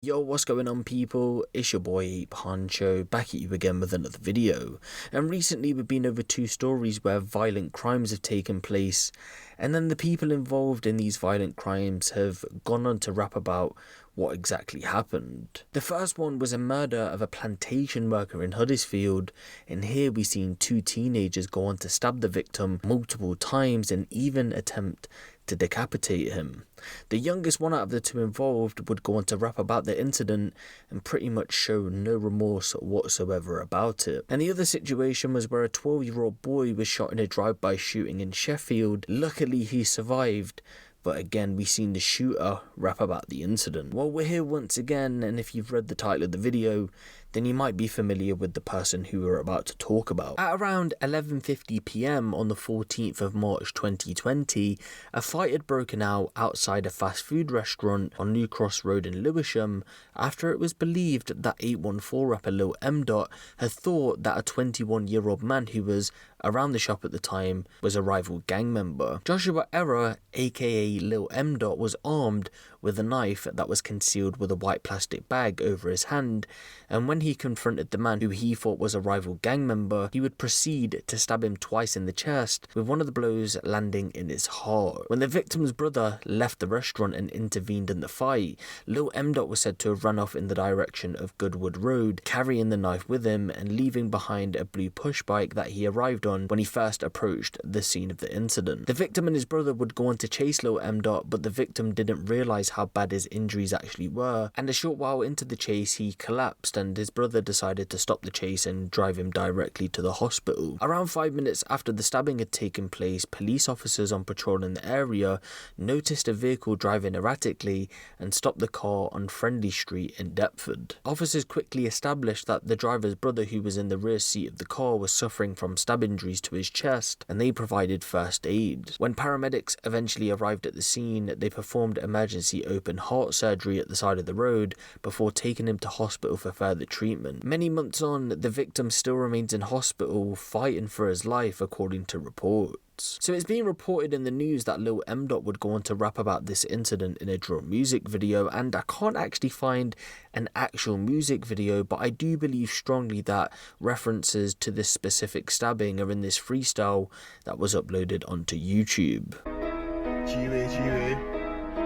Yo, what's going on people? It's your boy Huncho, back at you again with another video. And recently we've been over two stories where violent crimes have taken place, and then the people involved in these violent crimes have gone on to rap about what exactly happened. The first one was a murder of a plantation worker in Huddersfield, and here we seen two teenagers go on to stab the victim multiple times and even attempt to decapitate him. The youngest one out of the two involved would go on to rap about the incident and pretty much show no remorse whatsoever about it. And the other situation was where a 12-year-old boy was shot in a drive-by shooting in Sheffield. Luckily he survived, but again we seen the shooter rap about the incident. Well, we're here once again, and if you've read the title of the video, then you might be familiar with the person who we're about to talk about. At around 11:50 PM on the 14th of March 2020, a fight had broken out outside a fast food restaurant on New Cross Road in Lewisham after it was believed that 814 rapper Lil Mdot had thought that a 21-year-old man who was around the shop at the time was a rival gang member. Joshua Error, aka Lil Mdot, was armed with a knife that was concealed with a white plastic bag over his hand, and when he confronted the man who he thought was a rival gang member, he would proceed to stab him twice in the chest, with one of the blows landing in his heart. When the victim's brother left the restaurant and intervened in the fight, Lil Mdot was said to have run off in the direction of Goodwood Road, carrying the knife with him and leaving behind a blue push bike that he arrived on when he first approached the scene of the incident. The victim and his brother would go on to chase Lil Mdot, but the victim didn't realise how bad his injuries actually were, and a short while into the chase he collapsed, and his brother decided to stop the chase and drive him directly to the hospital. Around 5 minutes after the stabbing had taken place, police officers on patrol in the area noticed a vehicle driving erratically and stopped the car on Friendly Street in Deptford. Officers quickly established that the driver's brother, who was in the rear seat of the car, was suffering from stab injuries to his chest, and they provided first aid. When paramedics eventually arrived at the scene, they performed emergency open heart surgery at the side of the road before taking him to hospital for further treatment. Many months on, the victim still remains in hospital fighting for his life, according to reports. So it's been reported in the news that Lil Mdot would go on to rap about this incident in a drill music video, and I can't actually find an actual music video, but I do believe strongly that references to this specific stabbing are in this freestyle that was uploaded onto YouTube.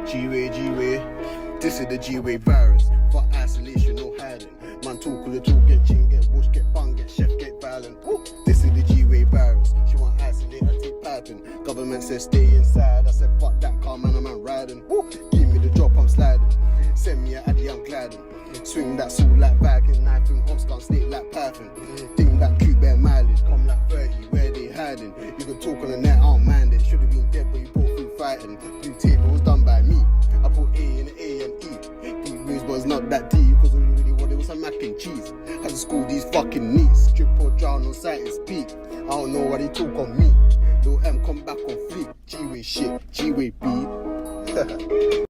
G-Way. This is the G-Way virus. For isolation, no hiding. Man talk with the talk, get chin, get bush, get bung, get chef, get violent. Ooh. This is the G-Way virus. She want isolate, I take piping. Government says stay inside. I said fuck that car, man, I'm riding. Ooh. Give me the drop, I'm sliding. Send me a addy, I'm gliding. Swing that sword like Viking, knife and Oscar, snake like Python. Ding that cute bear mileage, come like 30, where they hiding? You can talk on the net, I don't mind it. Should've been dead, but you pulled through fighting. Blue table was done by me. I put A in the A and E. Deep news, but it's not that deep, cause all you really wanted was some mac and cheese. Had to school these fucking neats. Strip or drown on sight and speak. I don't know why they talk on me. Lil M come back on fleek. G-Way shit, G-Way beat.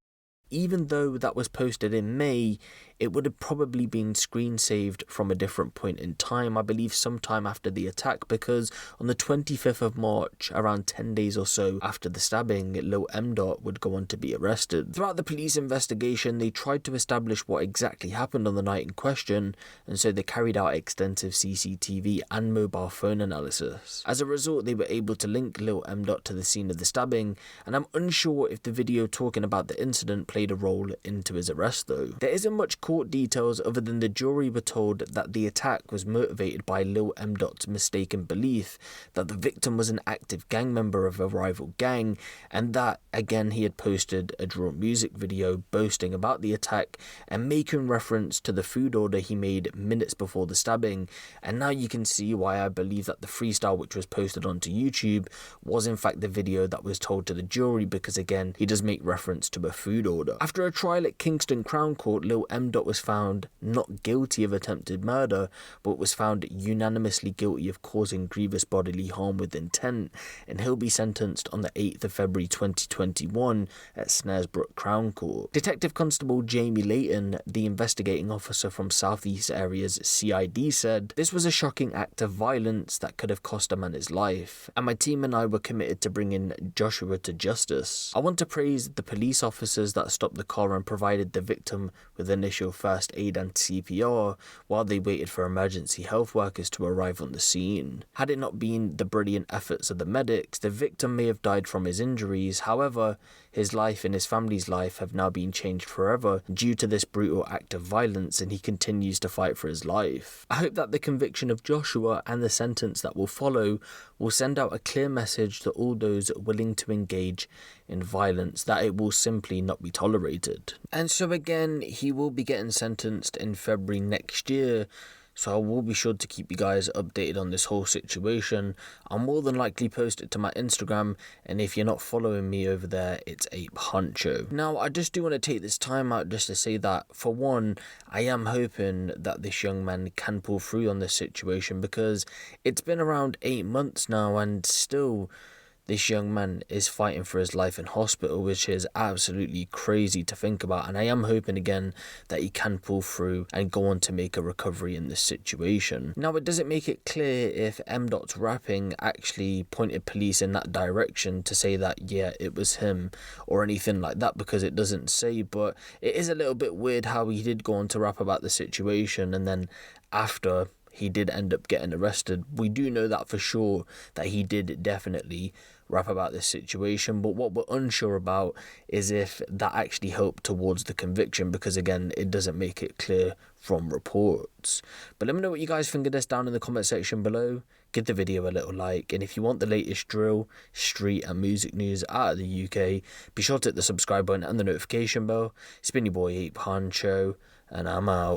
Even though that was posted in May, it would have probably been screen saved from a different point in time, I believe sometime after the attack, because on the 25th of March, around 10 days or so after the stabbing, Lil Mdot would go on to be arrested. Throughout the police investigation, they tried to establish what exactly happened on the night in question, and so they carried out extensive CCTV and mobile phone analysis. As a result, they were able to link Lil Mdot to the scene of the stabbing, and I'm unsure if the video talking about the incident played a role into his arrest though. There isn't much court details other than the jury were told that the attack was motivated by Lil Mdot's mistaken belief that the victim was an active gang member of a rival gang, and that again he had posted a drill music video boasting about the attack and making reference to the food order he made minutes before the stabbing. And now you can see why I believe that the freestyle which was posted onto YouTube was in fact the video that was told to the jury, because again he does make reference to a food order. After a trial at Kingston Crown Court, Lil Mdot was found not guilty of attempted murder, but was found unanimously guilty of causing grievous bodily harm with intent, and he'll be sentenced on the 8th of February 2021 at Snaresbrook Crown Court. Detective Constable Jamie Layton, the investigating officer from South East Area's CID, said, "This was a shocking act of violence that could have cost a man his life, and my team and I were committed to bringing Joshua to justice. I want to praise the police officers that stopped the car and provided the victim with initial first aid and CPR while they waited for emergency health workers to arrive on the scene. Had it not been the brilliant efforts of the medics, the victim may have died from his injuries. However, his life and his family's life have now been changed forever due to this brutal act of violence, and he continues to fight for his life. I hope that the conviction of Joshua and the sentence that will follow will send out a clear message to all those willing to engage in violence that it will simply not be tolerated. And so again, he will be getting sentenced in February next year. So I will be sure to keep you guys updated on this whole situation. I'll more than likely post it to my Instagram, and if you're not following me over there, it's Ape Huncho. Now, I just do want to take this time out just to say that, for one, I am hoping that this young man can pull through on this situation, because it's been around 8 months now, and still this young man is fighting for his life in hospital, which is absolutely crazy to think about. And I am hoping again that he can pull through and go on to make a recovery in this situation. Now, it doesn't make it clear if Mdot's rapping actually pointed police in that direction to say that, yeah, it was him or anything like that, because it doesn't say. But it is a little bit weird how he did go on to rap about the situation, and then after he did end up getting arrested. We do know that for sure, that he did definitely rap about this situation, but what we're unsure about is if that actually helped towards the conviction, because again, it doesn't make it clear from reports. But let me know what you guys think of this down in the comment section below. Give the video a little like, and if you want the latest drill, street and music news out of the UK, be sure to hit the subscribe button and the notification bell. It's been your boy Ape Huncho, and I'm out.